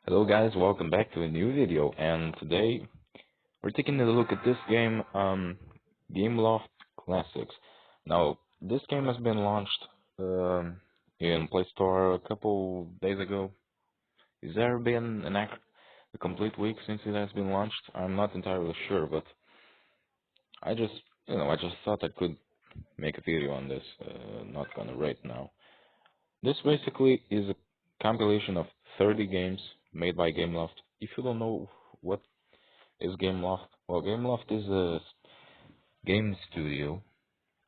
Hello guys, welcome back to a new video, and today we're taking a look at this game, Gameloft Classics. Now, this game has been launched in Play Store a couple days ago. Has there been a complete week since it has been launched? I'm not entirely sure, but I just thought I could make a video on this, not gonna rate now. This basically is a compilation of 30 games made by Gameloft. If you don't know what is Gameloft? Well, Gameloft is a game studio.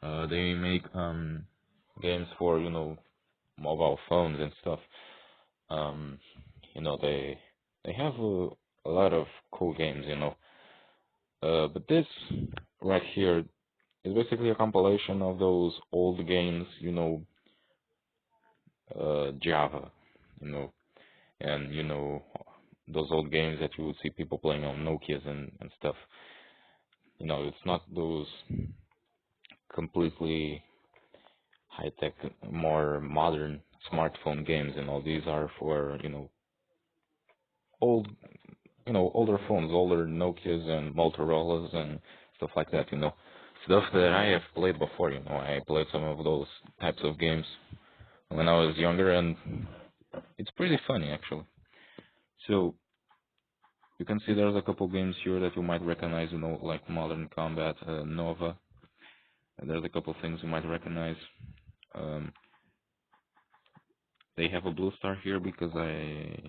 They make games for mobile phones and stuff. Um, they have a lot of cool games. But this right here is basically a compilation of those old games. Java. You know, and those old games that you would see people playing on Nokia's and stuff. It's not those completely high-tech, more modern smartphone games. These are for, old, older phones, older Nokias and Motorola's and stuff like that. Stuff that I have played before. I played some of those types of games when I was younger, and it's pretty funny, actually. So, you can see there's a couple games here that you might recognize, like Modern Combat, Nova, and there's a couple things you might recognize. Um, They have a blue star here because I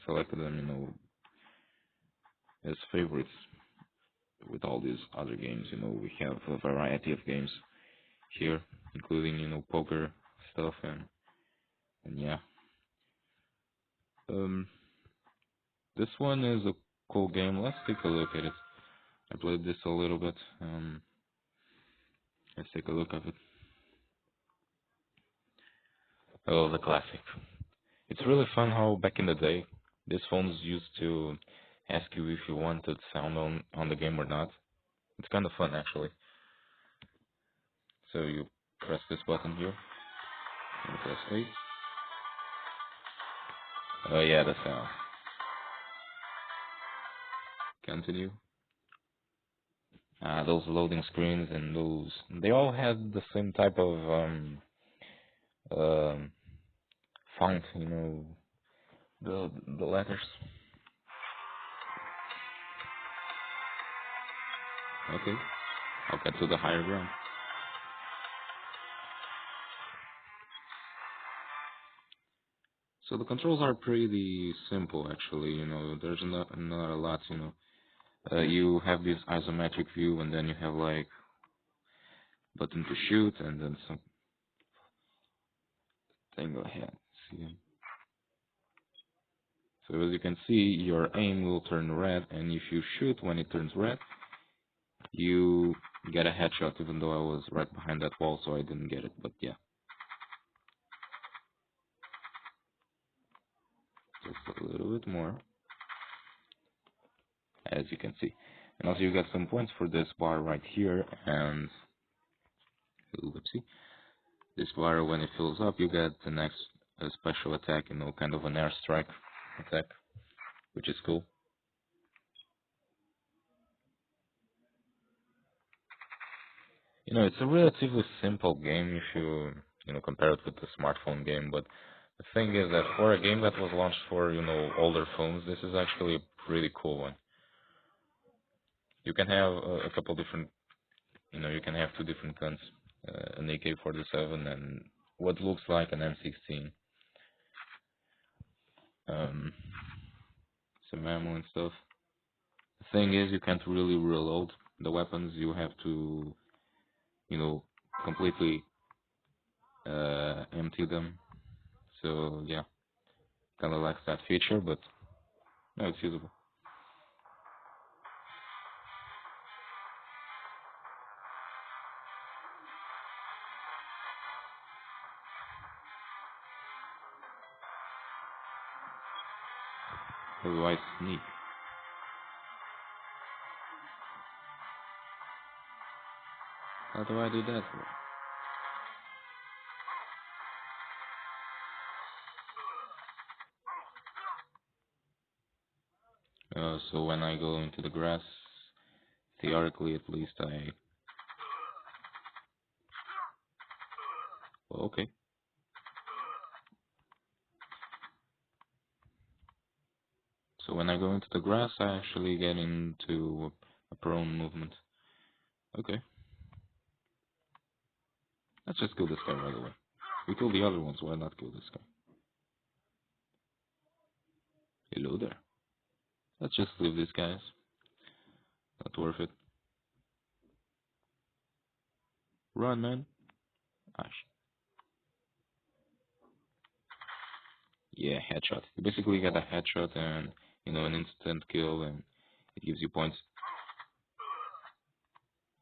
selected them, as favorites with all these other games. We have a variety of games here, including, poker stuff and yeah. Um, this one is a cool game. Let's take a look at it. I played this a little bit. Let's take a look at it. Oh, the classic. It's really fun how back in the day, these phones used to ask you if you wanted sound on the game or not. It's kind of fun, actually. So you press this button here and press wait. Oh yeah, the sound. Continue. Those loading screens and they all had the same type of um, font, the letters. Okay, I'll get to the higher ground. So the controls are pretty simple, actually. There's not a lot. You have this isometric view, and then you have like button to shoot, and then some thing ahead. See. So as you can see, your aim will turn red, and if you shoot when it turns red, you get a headshot, even though I was right behind that wall, so I didn't get it, but yeah. Just a little bit more, as you can see. And also you get some points for this bar right here, and oopsie, this bar, when it fills up, you get the next special attack, kind of an airstrike attack, which is cool. It's a relatively simple game if you compare it with the smartphone game, but the thing is that for a game that was launched for, older phones, this is actually a pretty cool one. You can have a couple different, you can have two different guns, an AK-47 and what looks like an M16. Um, some ammo and stuff. The thing is, you can't really reload the weapons. You have to, completely empty them. So yeah, kind of lacks that feature, but no, it's usable. How do I sneak? How do I do that? So when I go into the grass, theoretically at least well, okay. So when I go into the grass, I actually get into a prone movement. Okay. Let's just kill this guy right away. We kill the other ones, why not kill this guy? Hello there. Let's just leave these guys. Not worth it. Run, man. Ash. Yeah, headshot. You basically get a headshot and, an instant kill, and it gives you points.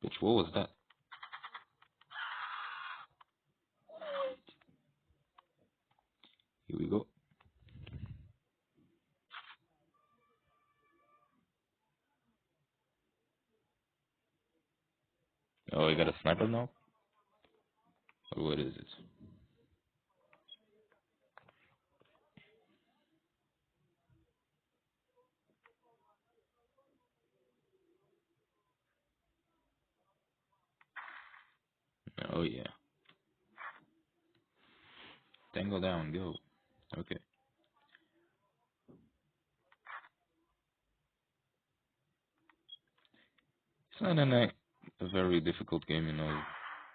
Which, what was that? Here we go. Oh, you got a sniper now? Or what is it? Oh yeah. Tango down, go. Okay. It's not a very difficult game,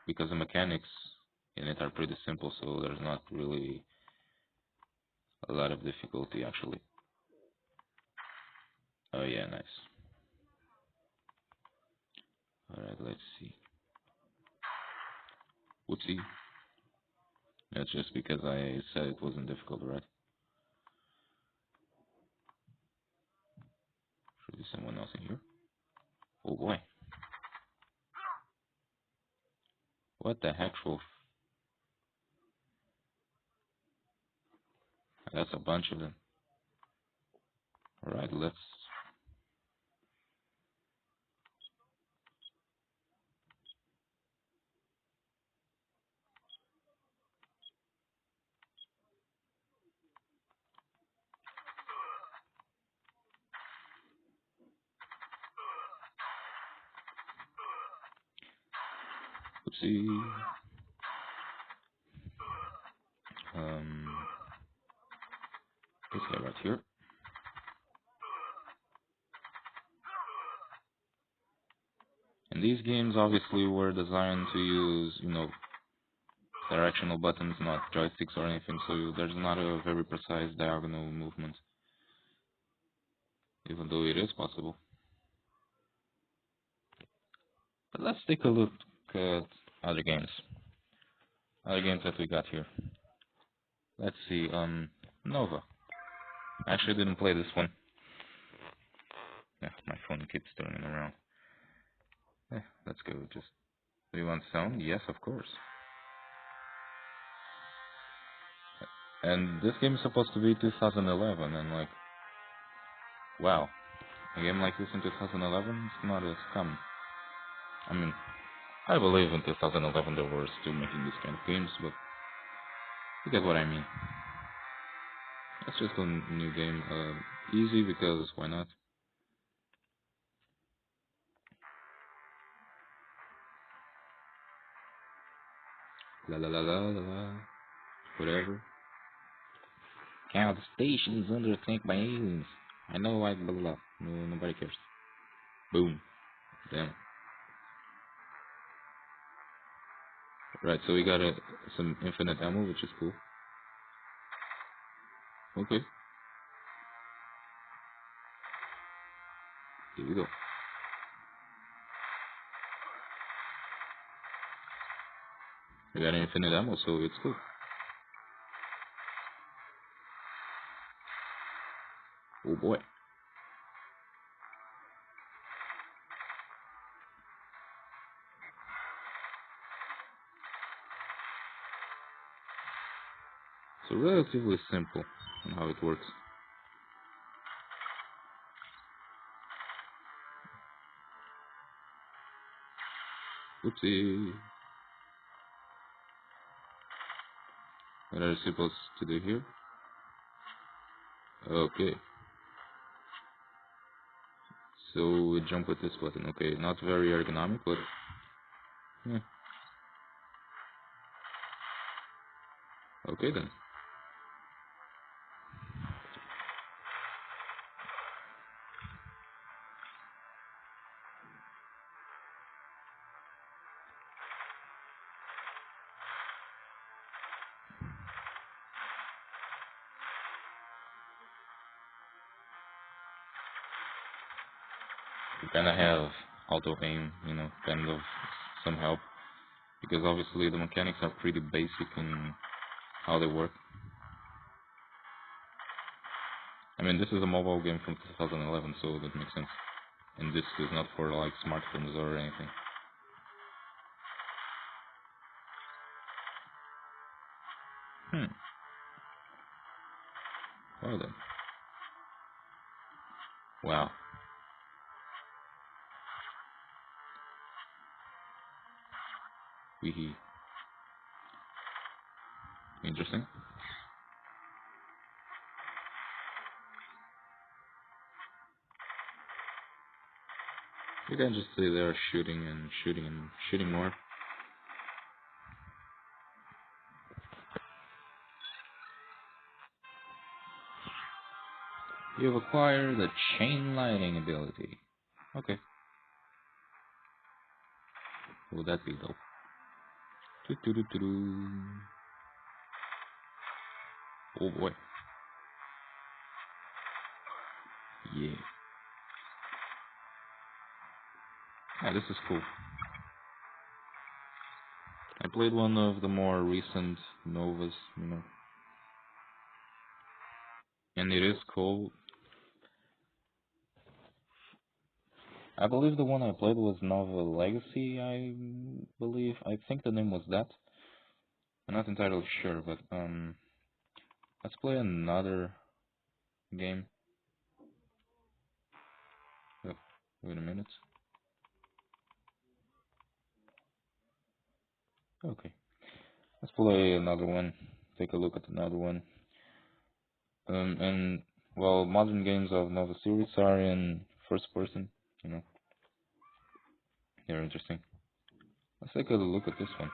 because the mechanics in it are pretty simple, so there's not really a lot of difficulty actually. Oh yeah, nice. Alright, let's see. Whoopsie. That's just because I said it wasn't difficult, right? Should be someone else in here. Oh boy. What the heck, Wolf? That's a bunch of them. Alright, let's... Whoopsie. Um... This guy right here. And these games obviously were designed to use, directional buttons, not joysticks or anything, so there's not a very precise diagonal movement, even though it is possible. But let's take a look at other games. Other games that we got here. Let's see, Nova. I actually didn't play this one. Yeah, my phone keeps turning around. Let's go, just... Do you want sound? Yes, of course. And this game is supposed to be 2011, and like... Wow. A game like this in 2011 is not as common. I mean, I believe in 2011 they were still making these kind of games, but you get what I mean. It's just a new game. Easy because why not? La la la la la la. Whatever. Count the stations under attack by aliens. I know I blah blah blah. No, nobody cares. Boom. Damn. Right, so we got some infinite ammo, which is cool. Okay. Here we go. We got infinite ammo, so it's cool. Oh boy. So relatively simple on how it works. Oopsie. What are you supposed to do here? Okay. So we jump with this button. Okay, not very ergonomic, but yeah. Okay then. We kind of have auto aim, kind of some help because obviously the mechanics are pretty basic in how they work. I mean, this is a mobile game from 2011, so that makes sense. And this is not for like smartphones or anything. Hmm. Well then. Wow. Weehee. Interesting. You can just stay there shooting and shooting and shooting more. You've acquired the chain lighting ability. Okay. Would that be dope? Doo-doo-doo-doo-doo. Oh boy. Yeah. Ah, this is cool. I played one of the more recent Novas, and it is cool. I believe the one I played was Nova Legacy, I believe. I think the name was that. I'm not entirely sure, but let's play another game. Oh, wait a minute. Okay. Let's play another one. Take a look at another one. And well, modern games of Nova series are in first person. You know, they're interesting. Let's take a look at this one.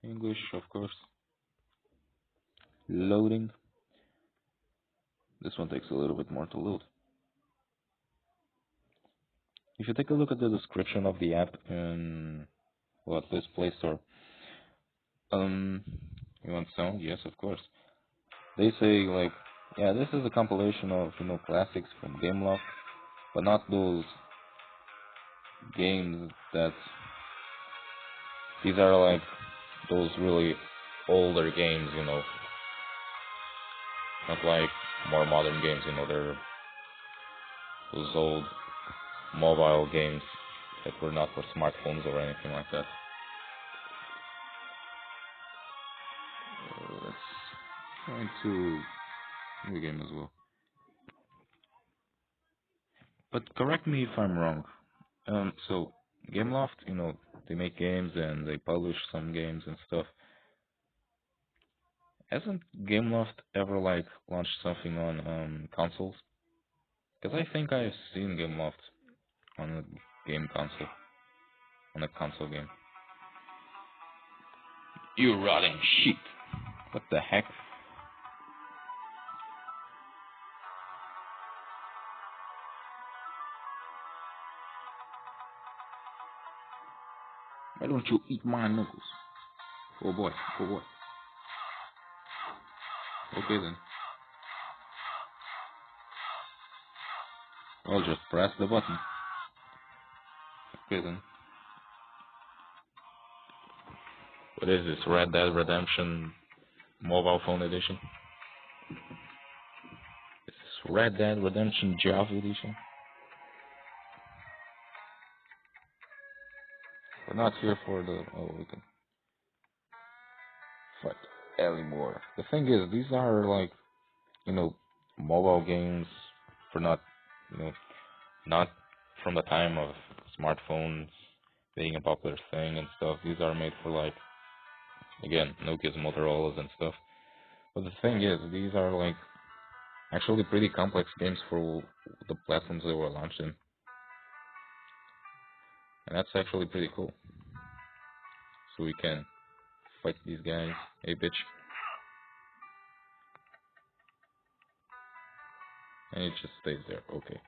English, of course. Loading. This one takes a little bit more to load. If you take a look at the description of the app in this Play Store, um, you want sound? Yes, of course. They say like, yeah, this is a compilation of classics from Gameloft, but not those games that these are like those really older games, not like more modern games, they're those old mobile games that were not for smartphones or anything like that. Let's try to new game as well. But correct me if I'm wrong. So Gameloft, they make games and they publish some games and stuff. Hasn't Gameloft ever like launched something on consoles? Because I think I've seen Gameloft on a game console, on a console game. You rotten shit! What the heck? Why don't you eat my knuckles? Oh boy, oh boy. Okay then. I'll just press the button. Okay then. What is this? Red Dead Redemption Mobile Phone Edition? Is this Red Dead Redemption Java Edition? We're not here for the... Oh, we can fight anymore. The thing is, these are like, mobile games for not, you know, not from the time of smartphones being a popular thing and stuff. These are made for like, again, Nokia's, Motorola's and stuff. But the thing is, these are like actually pretty complex games for the platforms they were launched in, and that's actually pretty cool. So we can fight these guys. Hey, bitch. And it just stays there. Okay.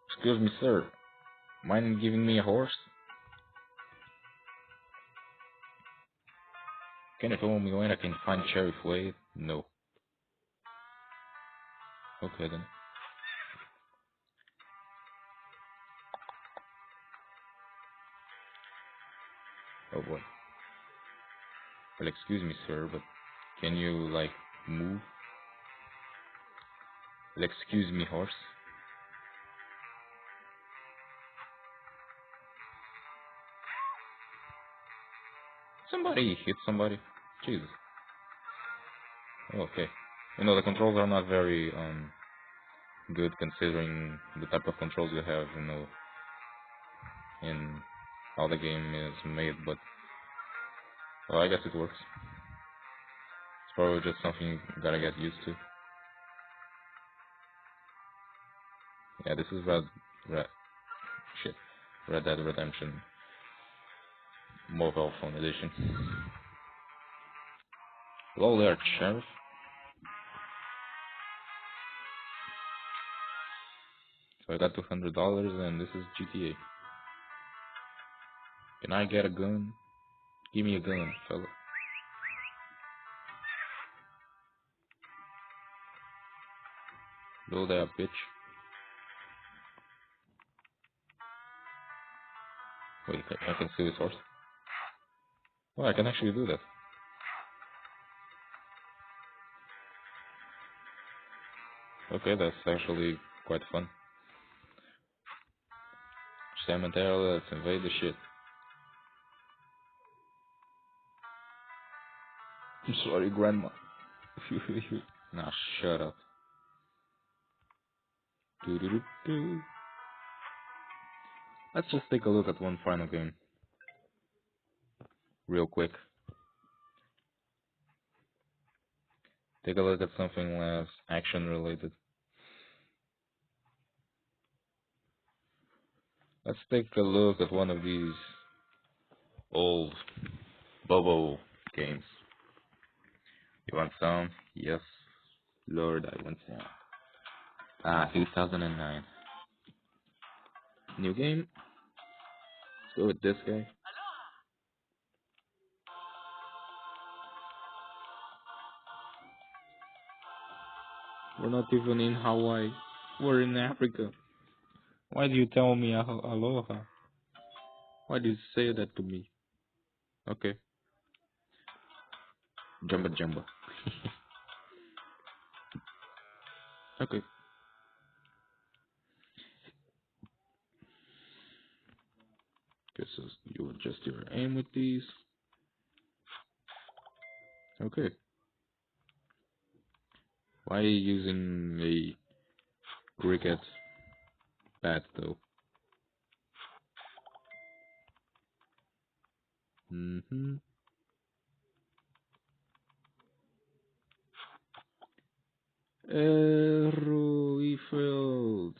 Excuse me, sir. Mind giving me a horse? Can you tell me when I can find Cherry Flay? No. Okay then. Oh boy. Well, excuse me, sir, but can you, like, move? Well, excuse me, horse. Somebody hit somebody. Jesus. Okay. The controls are not very, good considering the type of controls you have, in how the game is made, but, well, I guess it works. It's probably just something you gotta get used to. Yeah, this is Red, shit, Red Dead Redemption Mobile Phone Edition. Hello there, Sheriff. So I got $200 and this is GTA. Can I get a gun? Give me a gun, fella. Go there, bitch. Wait, I can see this horse. Oh, I can actually do that. Okay, that's actually quite fun. Cemetery, let's invade the shit. I'm sorry, Grandma. Nah, shut up. Doo-doo-doo-doo. Let's just take a look at one final game. Real quick. Take a look at something less action related. Let's take a look at one of these old bubble games. You want some? Yes, Lord, I want some. 2009. New game. Let's go with this guy. We're not even in Hawaii. We're in Africa. Why do you tell me aloha? Why do you say that to me? Okay. Jumba jumba. Okay. Guess you adjust your aim with these. Okay. Why are you using a cricket bat though? Arrow failed.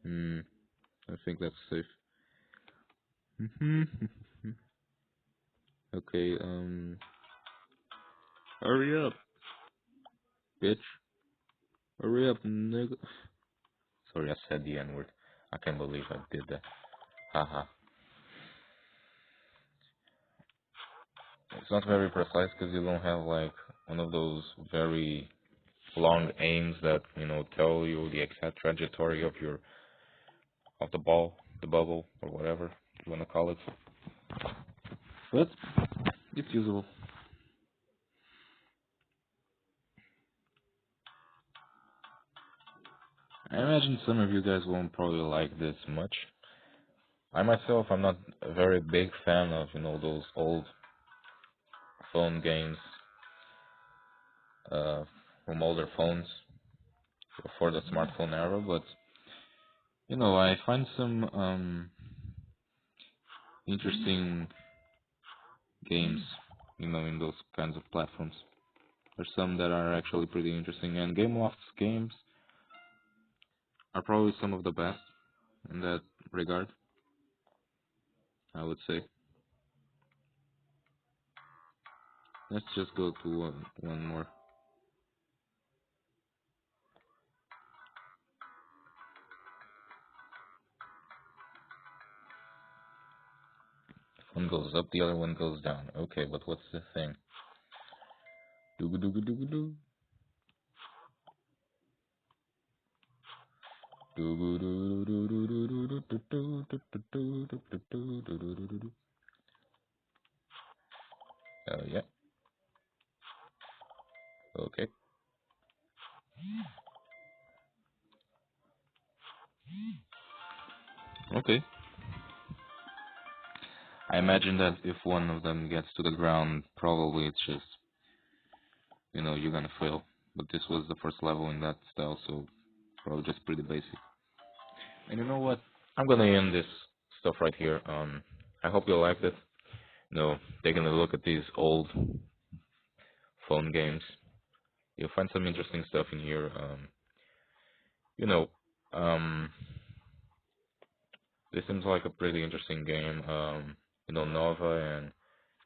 I think that's safe. Okay, hurry up, bitch. Hurry up, nigga. Sorry, I said the N-word. I can't believe I did that. Haha. It's not very precise because you don't have like one of those very long aims that, tell you the exact trajectory of the ball, the bubble, or whatever you wanna call it. But it's usable. I imagine some of you guys won't probably like this much. I myself, I'm not a very big fan of, those old phone games uh, from older phones before the smartphone era, but I find some interesting games in those kinds of platforms. There's some that are actually pretty interesting, and Gameloft's games are probably some of the best in that regard, I would say. Let's just go to one more. One goes up, the other one goes down. Okay, but what's the thing? Dooga dooga dooga doo. Yeah. Okay. Okay. I imagine that if one of them gets to the ground, probably it's just, you're gonna fail. But this was the first level in that style, so probably just pretty basic. And you know what? I'm gonna end this stuff right here. I hope you liked it. Taking a look at these old phone games, you'll find some interesting stuff in here. You know, um, this seems like a pretty interesting game. Nova and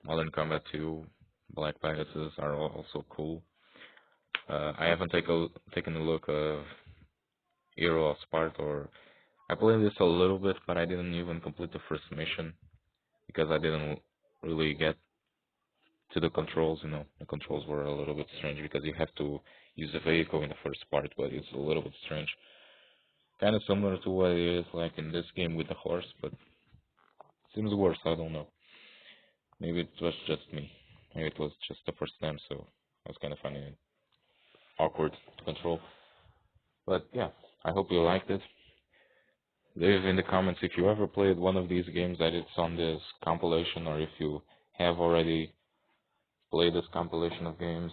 Modern Combat 2, Black Pegasus are also cool. I haven't taken a look of Hero of Sparta, or I played this a little bit, but I didn't even complete the first mission because I didn't really get to the controls. The controls were a little bit strange because you have to use the vehicle in the first part, but it's a little bit strange. Kind of similar to what it is like in this game with the horse, but seems worse. I don't know. Maybe it was just me. Maybe it was just the first time, so I was kind of finding it awkward to control. But yeah, I hope you liked it. Leave in the comments if you ever played one of these games that it's on this compilation, or if you have already played this compilation of games,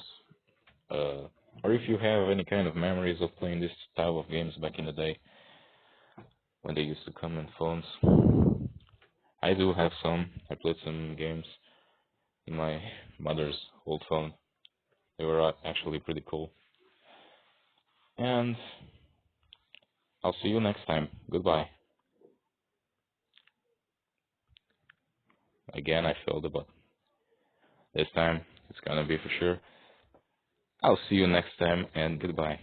uh, or if you have any kind of memories of playing this style of games back in the day when they used to come in phones. I do have some. I played some games in my mother's old phone. They were actually pretty cool. And I'll see you next time. Goodbye. Again, I failed the button. This time, it's gonna be for sure. I'll see you next time, and goodbye.